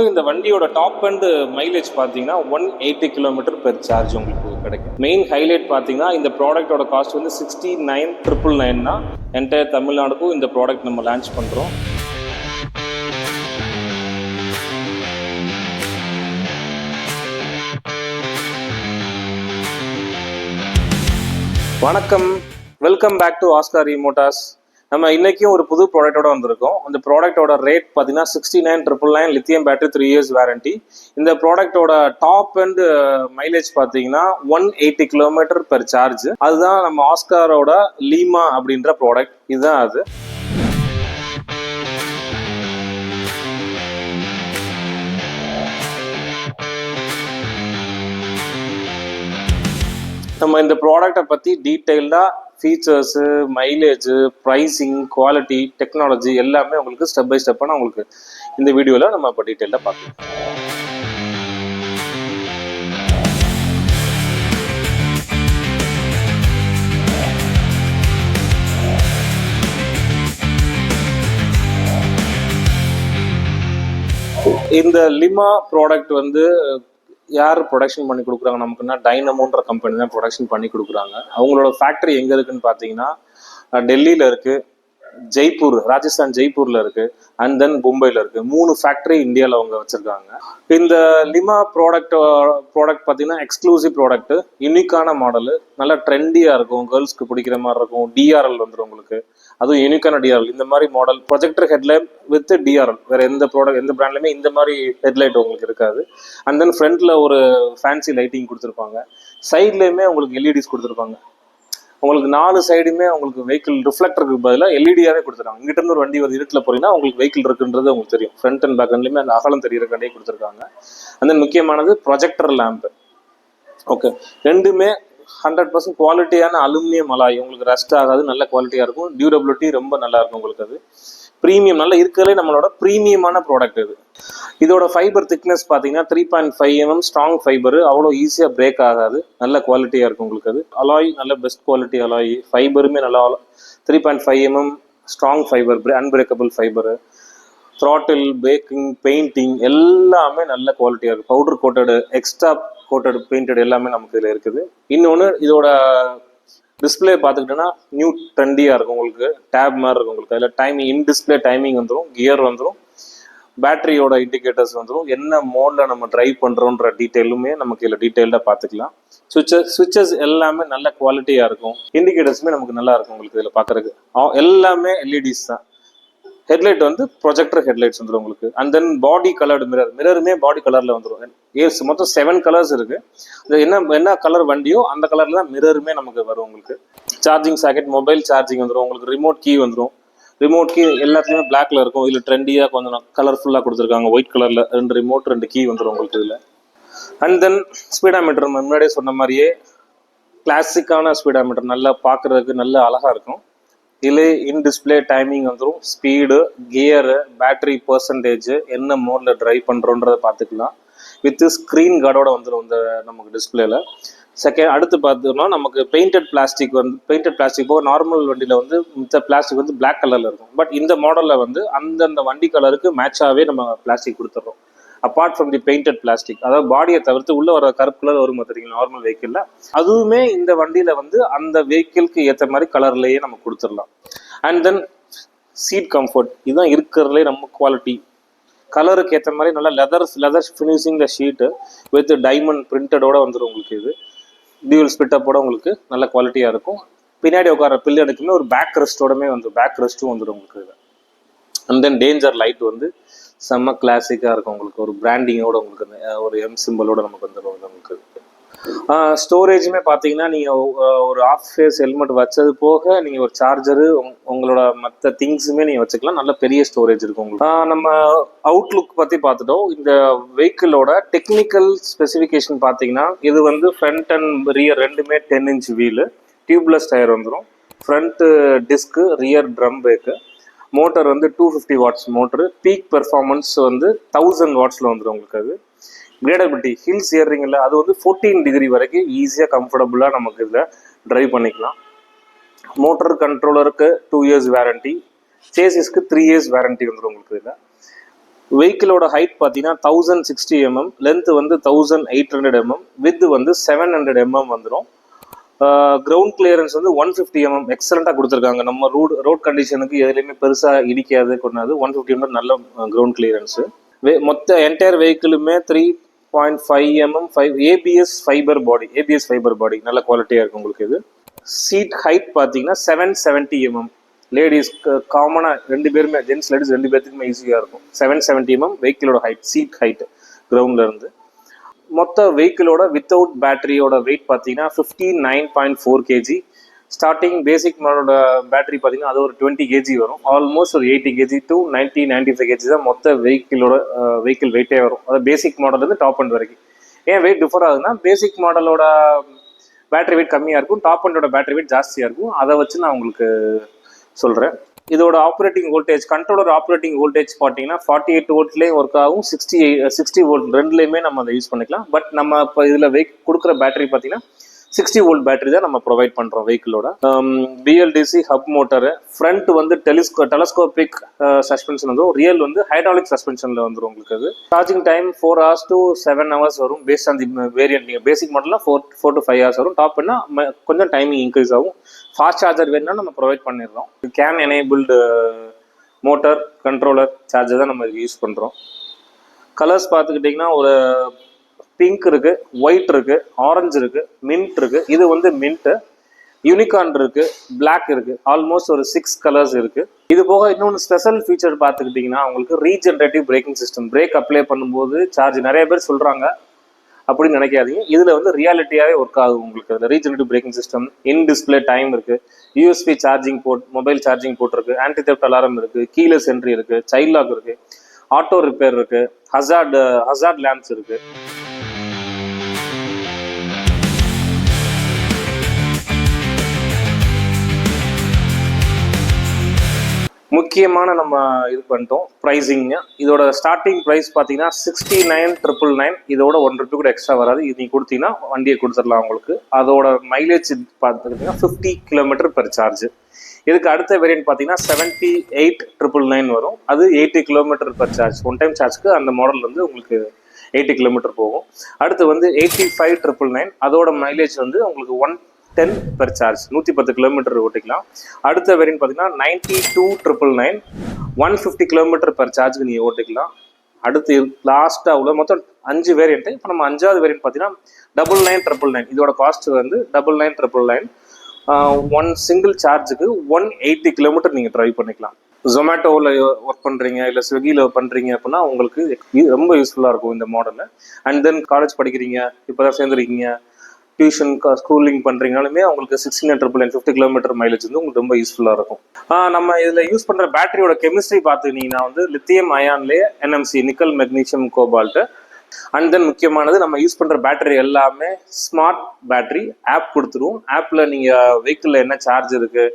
இந்த வண்டியோட top and mileage பார்த்தீங்கன்னா 180 கிலோமீட்டர் பெர் சார்ஜ் உங்களுக்கு கிடைக்கும். மெயின் ஹைலைட் பார்த்தீங்கன்னா இந்த ப்ராடக்டோட காஸ்ட் வந்து 69,999 என்டையர் தமிழ்நாடுக்கும் இந்த ப்ராடக்ட் நம்ம லான்ச் பண்ணுறோம். வணக்கம், welcome back to Oscar motors. நம்ம இன்னைக்கும் ஒரு புது ப்ராடக்டோட வந்திருக்கோம். அந்த ப்ராடக்டோட ரேட் பார்த்தீங்கன்னா 69,999 லித்தியம் பேட்டரி 3 years வாரண்டி. இந்த ப்ராடக்டோட டாப் அண்ட் மைலேஜ் பார்த்தீங்கன்னா 180 கிலோமீட்டர் பெர் சார்ஜ். அதுதான் நம்ம ஆஸ்காரோட லீமா அப்படின்ற ப்ராடக்ட். இதுதான் அது. நம்ம இந்த ப்ராடக்டை பற்றி டீட்டெயில்டாக features, mileage, pricing, quality, technology எல்லாமே உங்களுக்கு ஸ்டெப் பை ஸ்டெப்பாக நான் உங்களுக்கு இந்த வீடியோவில் நம்ம இப்போ டீட்டெயிலாக பார்க்கலாம். இந்த லிமா ப்ராடக்ட் வந்து யார் ப்ரொடக்ஷன் பண்ணி கொடுக்குறாங்க நமக்குன்னா, டைனமோன்ற கம்பெனி தான் ப்ரொடக்ஷன் பண்ணி கொடுக்குறாங்க. அவங்களோட ஃபேக்ட்ரி எங்கே இருக்குன்னு பார்த்தீங்கன்னா டெல்லியில் இருக்குது, ஜெய்ப்பூர் ராஜஸ்தான் ஜெய்ப்பூரில் இருக்குது, அண்ட் தென் மும்பையில் இருக்குது. 3 ஃபேக்ட்ரி இந்தியாவில் அவங்க வச்சுருக்காங்க. இந்த லிமா ப்ராடக்ட் பார்த்தீங்கன்னா எக்ஸ்க்ளூசிவ் ப்ராடக்ட்டு, யூனிக்கான மாடலு, நல்லா ட்ரெண்டியாக இருக்கும், கேர்ள்ஸ்க்கு பிடிக்கிற மாதிரி இருக்கும். டிஆர்எல் வந்துடும் உங்களுக்கு, அதுவும் யூனிக்கான டிஆர்எல். இந்த மாதிரி model projector headlight with TRL, வேறு எந்த பிராண்ட்லையுமே இந்த மாதிரி ஹெட்லைட் உங்களுக்கு இருக்காது. அண்ட் தென் ஃப்ரண்ட்டில் ஒரு ஃபேன்சி லைட்டிங் கொடுத்துருப்பாங்க. சைட்லேயுமே உங்களுக்கு எல்இடிஸ் கொடுத்துருப்பாங்க. உங்களுக்கு 4 சைடுமே உங்களுக்கு வெஹிக்கிள் ரிஃப்ளெக்டருக்கு பதிலாக எல்இடியாவே கொடுத்துருக்காங்க. இங்கிட்ட இருந்து ஒரு வண்டி வந்து இருட்டில் போறீங்கன்னா உங்களுக்கு வெஹிக்கிள் இருக்குன்றது உங்களுக்கு தெரியும். ஃப்ரண்ட் அண்ட் பேக் ரெண்டுலையுமே அந்த அகலம் தெரிகிற கண்டையே கொடுத்துருக்காங்க. அந்த முக்கியமானது ப்ரொஜெக்டர் லேம்ப். ஓகே, ரெண்டுமே 100% குவாலிட்டியான அலுமினியம் அலாய். உங்களுக்கு ரஸ்ட் ஆகாது, நல்ல குவாலிட்டியாக இருக்கும். டியூரபிலிட்டி ரொம்ப நல்லா இருக்கும் உங்களுக்கு. அது ப்ரீமியம், நல்லா இருக்கிறதுலே நம்மளோட ப்ரீமியமான ப்ராடக்ட் இது. இதோட ஃபைபர் திக்னஸ் பார்த்தீங்கன்னா 3.5 mm ஸ்ட்ராங் ஃபைபர். அவ்வளோ ஈஸியாக பிரேக் ஆகாது, நல்ல குவாலிட்டியாக இருக்கும் உங்களுக்கு. அது அலாய் நல்ல பெஸ்ட் குவாலிட்டி அலாய். ஃபைபருமே நல்லா 3.5 mm strong fibre, unbreakable fibre. Throttle, packing, painting எல்லாமே நல்ல குவாலிட்டியாக இருக்குது. Powder coated, extra coated, painted எல்லாமே நமக்கு இதில் இருக்குது. இன்னொன்று, இதோட டிஸ்பிளே பார்த்துக்கிட்டோன்னா நியூ ட்ரெண்டியாக இருக்கும் உங்களுக்கு. டேப் மாதிரி இருக்கும் உங்களுக்கு. அதில் டைமிங், இன் டிஸ்பிளே டைமிங் வந்துடும், கியர் வந்துடும், பேட்டரியோட இண்டிகேட்டர்ஸ் வந்துடும், என்ன மோடில் நம்ம ட்ரைவ் பண்ணுறோன்ற டீட்டெயிலுமே நமக்கு இதில் டீட்டெயில்டாக பார்த்துக்கலாம். சுவிச்சஸ் எல்லாமே நல்ல குவாலிட்டியாக இருக்கும். இண்டிகேட்டர்ஸுமே நமக்கு நல்லா இருக்கும் உங்களுக்கு இதில் பார்க்குறதுக்கு. எல்லாமே எல்இடிஸ் தான். ஹெட்லைட் வந்து ப்ரொஜெக்டர் ஹெட்லைட்ஸ் வந்துடும் உங்களுக்கு. அண்ட் தென் பாடி கலர்டு மிரருமே பாடி கலரில் வந்துடும். மொத்தம் 7 கலர்ஸ் இருக்குது. அது என்ன கலர் வண்டியோ அந்த கலரில் தான் மிரருமே நமக்கு வரும் உங்களுக்கு. சார்ஜிங் சாக்கெட், மொபைல் சார்ஜிங் வந்துடும் உங்களுக்கு. ரிமோட் கீ வந்துடும். ரிமோட் கீ எல்லாத்துலேயுமே பிளாக்ல இருக்கும். இதில் ட்ரெண்டியாக கொஞ்சம் கலர்ஃபுல்லாக கொடுத்துருக்காங்க. ஒயிட் கலரில் 2 ரிமோட், 2 கீ வந்துடும் உங்களுக்கு இதில். அண்ட் தென் ஸ்பீடாமீட்டர் முன்னாடியே சொன்ன மாதிரியே கிளாசிக்கான ஸ்பீடாமீட்டர், நல்லா பார்க்குறதுக்கு நல்ல அழகாக இருக்கும். இதில் இன் டிஸ்பிளே டைமிங் வந்துடும், ஸ்பீடு, கியரு, பேட்டரி பர்சன்டேஜ், என்ன மோடில் ட்ரைவ் பண்ணுறோன்றதை பார்த்துக்கலாம். வித் ஸ்க்ரீன் கார்டோட வந்துடும் இந்த நமக்கு டிஸ்பிளேல. அடுத்து பார்த்தோம்னா நமக்கு பெயிண்டட் பிளாஸ்டிக் போக நார்மல் வண்டியில் வந்து இந்த பிளாஸ்டிக் வந்து பிளாக் கலரில் இருக்கும். பட் இந்த மாடலில் வந்து அந்தந்த வண்டி கலருக்கு மேட்சாகவே நம்ம பிளாஸ்டிக் கொடுத்துட்றோம். Apart from the painted plastic, அதாவது பாடியை தவிர்த்து உள்ள வர கருப்பு கலர் வரும் பார்த்தீங்களா நார்மல் வெஹிக்கிளில், அதுவுமே இந்த வண்டியில் வந்து அந்த வெஹிக்கிளுக்கு ஏற்ற மாதிரி கலர்லேயே நம்ம கொடுத்துடலாம். அண்ட் தென் சீட் கம்ஃபர்ட், இதுதான் இருக்கிறதுலே நம்ம குவாலிட்டி. கலருக்கு ஏற்ற மாதிரி நல்லா லெதர் ஃபினிஷிங்கில் ஷீட்டு வித் டைமண்ட் பிரிண்டடோட வந்துடும் உங்களுக்கு. இது டியூவல் ஸ்பிட்டப்போட உங்களுக்கு நல்ல குவாலிட்டியாக இருக்கும். பின்னாடி உட்கார பில்லனுக்குமே ஒரு பேக் ரெஸ்ட்டும் வந்துடும் உங்களுக்கு இது. அண்ட் தென் டேஞ்சர் லைட் வந்து செம்ம கிளாசிக்காக இருக்கும் உங்களுக்கு. ஒரு பிராண்டிங்கோட உங்களுக்கு ஒரு எம் சிம்பிளோட நமக்கு வந்துடும் உங்களுக்கு. ஸ்டோரேஜுமே பார்த்தீங்கன்னா நீங்கள் ஒரு ஆஃப் ஃபேஸ் ஹெல்மெட் வச்சது போக நீங்கள் ஒரு சார்ஜரு, உங்களோட மற்ற திங்ஸுமே நீங்கள் வச்சுக்கலாம். நல்ல பெரிய ஸ்டோரேஜ் இருக்கும் உங்களுக்கு. நம்ம அவுட்லுக் பற்றி பார்த்துட்டோம். இந்த வெஹிக்கிளோட டெக்னிக்கல் ஸ்பெசிஃபிகேஷன் பார்த்தீங்கன்னா, இது வந்து ஃப்ரண்ட் அண்ட் ரியர் ரெண்டுமே 10 inch வீலு, டியூப்லெஸ் டயர் வந்துடும், front disc, rear drum brake. Motor வந்து 250 watts மோட்டரு. பீக் பெர்ஃபார்மன்ஸ் வந்து 1000 wattsல வந்துடும் உங்களுக்கு. அது கிரேடபிலிட்டி, ஹில்ஸ் ஏறுறீங்கல்ல, அது வந்து 14 degree வரைக்கும் ஈஸியாக கம்ஃபர்டபுளாக நமக்கு இதில் ட்ரைவ் பண்ணிக்கலாம். மோட்டர் கண்ட்ரோலருக்கு 2 years வாரண்டி, சேசிஸ்க்கு 3 years வாரண்டி வந்துடும் உங்களுக்கு. இதில் வெஹிக்கிளோட ஹைட் பார்த்தீங்கன்னா 1060 mm, லென்த் வந்து 1800 mm, வித் வந்து 700 mm வந்துடும். கிரவுண்ட் கிளியரன்ஸ் வந்து 150 mm எக்ஸலண்ட்டாக கொடுத்துருக்காங்க. நம்ம ரோட் கண்டிஷனுக்கு எதுலையுமே பெருசாக இடிக்காது கொண்டாது. 150 mm நல்ல கிரவுண்ட் கிளியரன்ஸு. மொத்த என்டையர் வெஹிக்கிளுமே 3.5 mm ஏபிஎஸ் ஃபைபர் பாடி நல்ல குவாலிட்டியாக இருக்கும் உங்களுக்கு. இது சீட் ஹைட் பார்த்தீங்கன்னா 770 mm. லேடிஸ் காமனாக 2 பேருமே, ஜென்ஸ் லேடிஸ் 2 பேர்த்துக்குமே ஈஸியாக இருக்கும். 770 mm வெஹிக்கிளோட ஹைட், சீட் ஹைட் கிரவுண்ட்ல இருந்து. மொத்த வெஹிக்கிளோட வித்தவுட் பேட்டரியோட வெயிட் பார்த்தீங்கன்னா 59.4 kg. ஸ்டார்டிங் பேசிக் மாடலோட பேட்டரி பார்த்தீங்கன்னா அது ஒரு 20 kg வரும். ஆல்மோஸ்ட் ஒரு 80 kg to 95 kg தான் மொத்த வெஹிக்கிள் வெயிட்டே வரும். அதாவது பேசிக் மாடல்லேருந்து டாப் அண்ட் வரைக்கும். ஏன் வெயிட் டிஃபர் ஆகுதுன்னா, பேசிக் மாடலோட பேட்டரி வெயிட் கம்மியாக இருக்கும், டாப் அண்டோட பேட்டரி வெயிட் ஜாஸ்தியாக இருக்கும். அதை வச்சு நான் உங்களுக்கு சொல்கிறேன். இதோட operating voltage, controller operating voltage பார்த்தீங்கன்னா 48 வோல்ட்லேயும் ஒர்க் ஆகும், 60 வோல்ட் ரெண்டுலேயுமே நம்ம அதை யூஸ் பண்ணிக்கலாம். பட் நம்ம இப்போ இதில் கொடுக்குற பேட்டரி பார்த்தீங்கன்னா 60 வோல்ட் பேட்டரி தான் நம்ம ப்ரொவைட் பண்ணுறோம் வெஹிக்கிளோட. பிஎல்டிசி ஹப் மோட்டரு, ஃப்ரண்ட் வந்து டெலஸ்கோபிக் சஸ்பென்ஷன் வந்துடும், ரியல் வந்து ஹைட்ராலிக் சஸ்பென்ஷனில் வந்துடும் உங்களுக்கு. அது charging time 4 hours to 7 hours வரும். Based on the variant. நீங்கள் பேசிக் மாடலில் 4 to 5 hours வரும். டாப் பண்ணால் கொஞ்சம் டைமிங் இன்க்ரீஸ் ஆகும். ஃபாஸ்ட் சார்ஜர் வேணும்னா நம்ம ப்ரொவைட் பண்ணிடுறோம். Can enabled motor controller charger தான் நம்ம இதுக்கு யூஸ் பண்ணுறோம். கலர்ஸ் பார்த்துக்கிட்டிங்கன்னா ஒரு பிங்க் இருக்கு, ஒயிட் இருக்கு, ஆரஞ்சு இருக்கு, மின்ட் இருக்கு. இது வந்து மின்ட். யூனிகார்ன் இருக்கு, பிளாக் இருக்கு. ஆல்மோஸ்ட் ஒரு 6 கலர்ஸ் இருக்கு. இது போக இன்னொன்று ஸ்பெஷல் ஃபீச்சர் பார்த்துக்கிட்டிங்கன்னா உங்களுக்கு regenerative braking system. Brake apply பண்ணும்போது சார்ஜ் நிறைய பேர் சொல்றாங்க, அப்படின்னு நினைக்காதீங்க. இதுல வந்து ரியாலிட்டியாவே ஒர்க் ஆகும் உங்களுக்கு. அதில் regenerative braking system, in display time இருக்கு, USB charging port, mobile charging port இருக்கு, ஆன்டி தெஃப்ட் அலாரம் இருக்கு, கீலெஸ் என்ட்ரி இருக்கு, சைல்ட் லாக் இருக்கு, ஆட்டோ ரிப்பேர் இருக்கு, ஹசார்ட் லேம்ப்ஸ் இருக்கு. முக்கியமான நம்ம இது பண்ணிட்டோம் ப்ரைஸிங்க. இதோட ஸ்டார்டிங் ப்ரைஸ் பார்த்தீங்கன்னா 69,999. இதோட ₹1 கூட எக்ஸ்ட்ரா வராது. இது நீங்கள் கொடுத்தீங்கன்னா வண்டியை கொடுத்துடலாம் உங்களுக்கு. அதோட மைலேஜ் பார்த்துக்கிட்டிங்கன்னா 50 km per சார்ஜ். இதுக்கு அடுத்த வேரியன்ட் பார்த்தீங்கன்னா 78,999 வரும். அது 80 km per charge. One time சார்ஜ்க்கு அந்த மாடல் வந்து உங்களுக்கு 80 km போகும். அடுத்து வந்து 85,999. அதோட மைலேஜ் வந்து உங்களுக்கு 110 per சார்ஜ், 110 km ஓட்டிக்கலாம். அடுத்த வேரியன்ட் பார்த்தீங்கன்னா 92,999, 150 km per சார்ஜுக்கு நீங்கள் ஓட்டிக்கலாம். அடுத்து லாஸ்ட்டாக உள்ள மொத்தம் 5 வேரியன்ட்டு. இப்போ நம்ம 5வது வேரியன்ட் பார்த்தீங்கன்னா 99,999. இதோட காஸ்ட் வந்து 99,999. ஒன் சிங்கிள் சார்ஜுக்கு 180 km நீங்கள் ட்ரைவ் பண்ணிக்கலாம். ஜொமேட்டோவில் ஒர்க் பண்ணுறீங்க, இல்லை ஸ்விக்கியில் பண்ணுறீங்க அப்படின்னா உங்களுக்கு ரொம்ப யூஸ்ஃபுல்லாக இருக்கும் இந்த மாடலில். அண்ட் தென் காலேஜ் படிக்கிறீங்க, இப்போ தான் சேர்ந்துருக்கீங்க, டியூஷன் ஸ்கூலிங் பண்ணுறீங்கனாலுமே உங்களுக்கு 69,999 50 km மைலேஜ் வந்து உங்களுக்கு ரொம்ப யூஸ்ஃபுல்லாக இருக்கும். நம்ம இதில் யூஸ் பண்ணுற பேட்டரியோட கெமிஸ்ட்ரி பார்த்துக்கிட்டிங்கன்னா வந்து லித்தியம் அயான்லேயே NMC, nickel magnesium cobalt. And then முக்கியமானது, நம்ம யூஸ் பண்ணுற பேட்டரி எல்லாமே ஸ்மார்ட் பேட்டரி. ஆப் கொடுத்துருவோம். ஆப்பில் நீங்கள் வெஹிக்கிளில் என்ன சார்ஜ் இருக்குது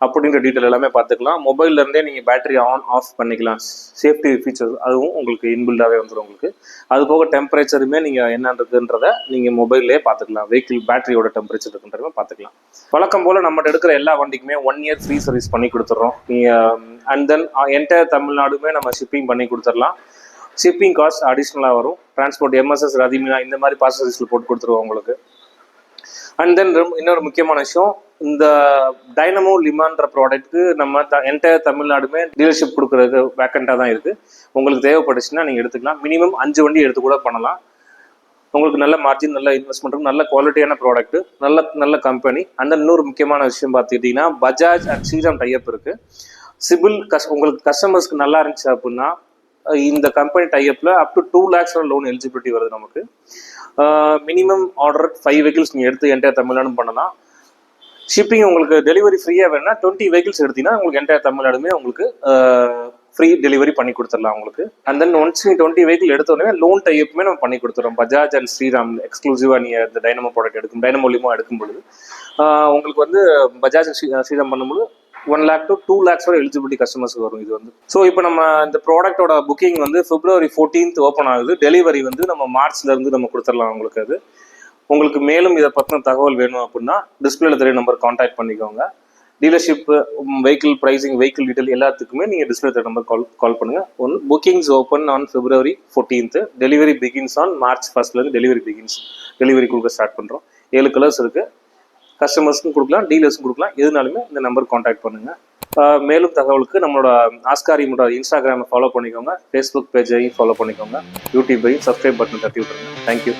அப்படின்ற டீட்டெயில் எல்லாமே பார்த்துக்கலாம். மொபைல்லேருந்தே நீங்கள் பேட்டரி ஆன் ஆஃப் பண்ணிக்கலாம். சேஃப்டி ஃபீச்சர்ஸ் அதுவும் உங்களுக்கு இன்பில்டாகவே வந்துடும் உங்களுக்கு. அது போக டெம்பரேச்சருமே நீங்கள் என்ன இருக்குன்றதை நீங்கள் மொபைல்லே பார்த்துக்கலாம். வெஹிக்கிள் பேட்டரியோட டெம்பரேச்சர் இருக்குன்றதுமே பார்த்துக்கலாம். வழக்கம் போல் நம்மகிட்ட எடுக்கிற எல்லா வண்டிக்குமே 1 year ஃப்ரீ சர்வீஸ் பண்ணி கொடுத்துட்றோம். நீங்கள் அண்ட் தென் என்டையர் தமிழ்நாடுமே நம்ம ஷிப்பிங் பண்ணி கொடுத்துடலாம். ஷிப்பிங் காஸ்ட் அடிஷ்னலாக வரும். டிரான்ஸ்போர்ட் எம்எஸ்எஸ், ரதிமினா இந்த மாதிரி பார்சல்ஸில் போட்டு கொடுத்துருவோம் உங்களுக்கு. அண்ட் தென் இன்னொரு முக்கியமான விஷயம், இந்த டைனமோ லிமான்ற ப்ராடக்ட்க்கு நம்ம என்டையர் தமிழ்நாடுமே டீலர்ஷிப் கொடுக்குறது வேக்கண்ட்டாக தான் இருக்குது. உங்களுக்கு தேவைப்பட்டுச்சுன்னா நீங்கள் எடுத்துக்கலாம். மினிமம் 5 வண்டி எடுத்து கூட பண்ணலாம். உங்களுக்கு நல்ல மார்ஜின், நல்ல இன்வெஸ்ட்மெண்ட்டும், நல்ல குவாலிட்டியான ப்ராடக்ட்டு, நல்ல கம்பெனி. அண்ட் இன்னொரு முக்கியமான விஷயம் பார்த்துக்கிட்டிங்கன்னா பஜாஜ் அண்ட் ஸ்ரீராம் டைப் இருக்குது. சிபில் உங்களுக்கு கஸ்டமர்ஸ்க்கு நல்லா இருந்துச்சு அப்படின்னா இந்த கம்பெனி டைப்பில் up to 2 lakhs loan eligibility வருது நமக்கு. மினிமம் ஆர்டர் 5 vehicles நீங்கள் எடுத்து என்டையர் தமிழ்நாடு பண்ணலாம். ஷிப்பிங் உங்களுக்கு டெலிவரி ஃப்ரீயாக வேணும்னா 20 vehicles எடுத்தீங்கன்னா உங்களுக்கு என்டையர் தமிழ்நாடுமே உங்களுக்கு ஃப்ரீ டெலிவரி பண்ணி கொடுத்துடலாம் உங்களுக்கு. அண்ட் தென் ஒன்ஸ் நீ 20 vehicle எடுத்தோடனே லோன் டைப்புமே நம்ம பண்ணி கொடுத்துறோம். பஜாஜ் அண்ட் ஸ்ரீராம் எக்ஸ்க்ளூசிவாக நீங்கள் இந்த டைனமோ ப்ராடக்ட் டைனமோ லிமோ எடுக்கும் பொழுது உங்களுக்கு வந்து பஜாஜ் ஸ்ரீராம் பண்ணும்போது 1 lakh to 2 lakhs வரை எலிஜிபிலிட்டி கஸ்டமர்ஸ்க்கு வரும் இது வந்து. ஸோ இப்போ நம்ம இந்த ப்ராடக்டோட புக்கிங் வந்து February 14th ஓப்பன் ஆகுது. டெலிவரி வந்து நம்ம மார்ச்லேருந்து நம்ம கொடுத்துடலாம் உங்களுக்கு. அது உங்களுக்கு மேலும் இதை பற்றின தகவல் வேணும் அப்படின்னா டிஸ்பிளேல தெரிய நம்பர் கான்டாக்ட் பண்ணிக்கோங்க. Dealership, vehicle pricing, vehicle detail எல்லாத்துக்குமே நீங்கள் டிஸ்பிளே நம்பர் கால் பண்ணுங்கள். ஒன்று bookings open on February 14th, delivery begins on March 1st delivery கொடுக்க ஸ்டார்ட் பண்ணுறோம். 7 கலர்ஸ் இருக்குது. கஸ்டமர்ஸ்க்கும் கொடுக்கலாம், டீலர்ஸும் கொடுக்கலாம். எதுனாலுமே இந்த நம்பர் காண்டாக்ட் பண்ணுங்கள். மேலும் தகவலுக்கு நம்மளோட ஆஸ்கார் ஈமோட இன்ஸ்டாகிராமை ஃபாலோ பண்ணிக்கோங்க, ஃபேஸ்புக் பேஜையும் ஃபாலோ பண்ணிக்கோங்க, யூடியூப்பையும் சப்ஸ்கிரைப் பட்டன் தட்டி விட்டுருங்க. தேங்க்யூ.